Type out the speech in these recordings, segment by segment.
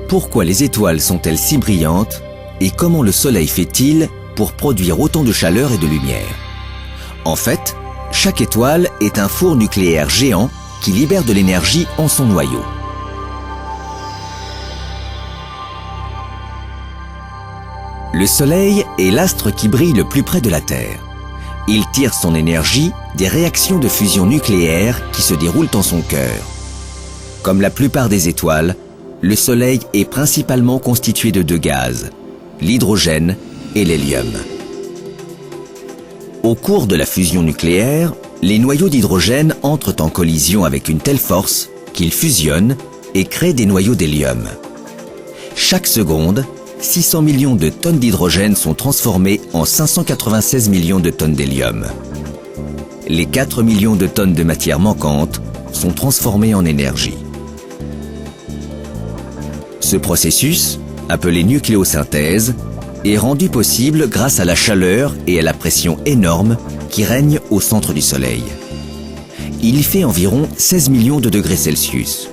Pourquoi les étoiles sont-elles si brillantes et comment le Soleil fait-il pour produire autant de chaleur et de lumière? En fait, chaque étoile est un four nucléaire géant qui libère de l'énergie en son noyau. Le Soleil est l'astre qui brille le plus près de la Terre. Il tire son énergie des réactions de fusion nucléaire qui se déroulent en son cœur. Comme la plupart des étoiles, le Soleil est principalement constitué de deux gaz, l'hydrogène et l'hélium. Au cours de la fusion nucléaire, les noyaux d'hydrogène entrent en collision avec une telle force qu'ils fusionnent et créent des noyaux d'hélium. Chaque seconde, 600 millions de tonnes d'hydrogène sont transformées en 596 millions de tonnes d'hélium. Les 4 millions de tonnes de matière manquante sont transformées en énergie. Ce processus, appelé nucléosynthèse, est rendu possible grâce à la chaleur et à la pression énorme qui règnent au centre du Soleil. Il y fait environ 16 millions de degrés Celsius.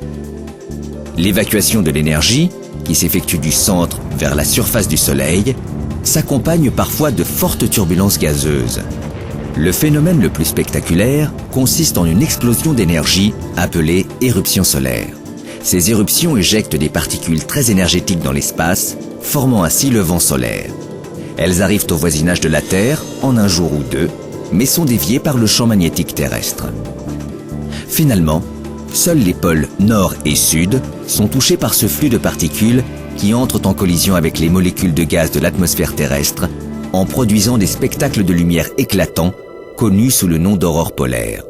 L'évacuation de l'énergie, qui s'effectue du centre vers la surface du Soleil, s'accompagne parfois de fortes turbulences gazeuses. Le phénomène le plus spectaculaire consiste en une explosion d'énergie appelée éruption solaire. Ces éruptions éjectent des particules très énergétiques dans l'espace, formant ainsi le vent solaire. Elles arrivent au voisinage de la Terre en un jour ou deux, mais sont déviées par le champ magnétique terrestre. Finalement, seuls les pôles nord et sud sont touchés par ce flux de particules qui entrent en collision avec les molécules de gaz de l'atmosphère terrestre en produisant des spectacles de lumière éclatants connus sous le nom d'aurore polaire.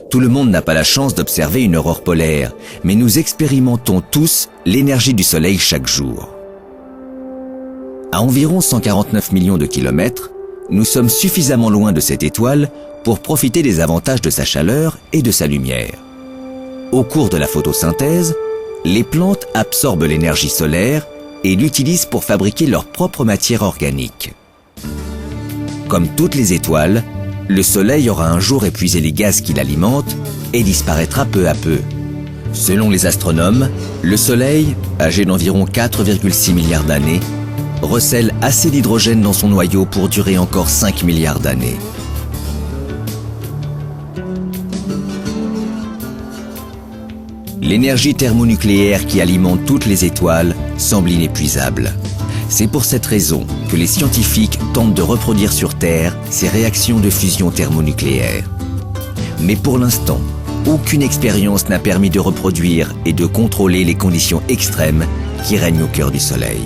Tout le monde n'a pas la chance d'observer une aurore polaire, mais nous expérimentons tous l'énergie du Soleil chaque jour. À environ 149 millions de kilomètres, nous sommes suffisamment loin de cette étoile pour profiter des avantages de sa chaleur et de sa lumière. Au cours de la photosynthèse, les plantes absorbent l'énergie solaire et l'utilisent pour fabriquer leur propre matière organique. Comme toutes les étoiles, le Soleil aura un jour épuisé les gaz qui l'alimentent et disparaîtra peu à peu. Selon les astronomes, le Soleil, âgé d'environ 4,6 milliards d'années, recèle assez d'hydrogène dans son noyau pour durer encore 5 milliards d'années. L'énergie thermonucléaire qui alimente toutes les étoiles semble inépuisable. C'est pour cette raison que les scientifiques tentent de reproduire sur Terre ces réactions de fusion thermonucléaire. Mais pour l'instant, aucune expérience n'a permis de reproduire et de contrôler les conditions extrêmes qui règnent au cœur du Soleil.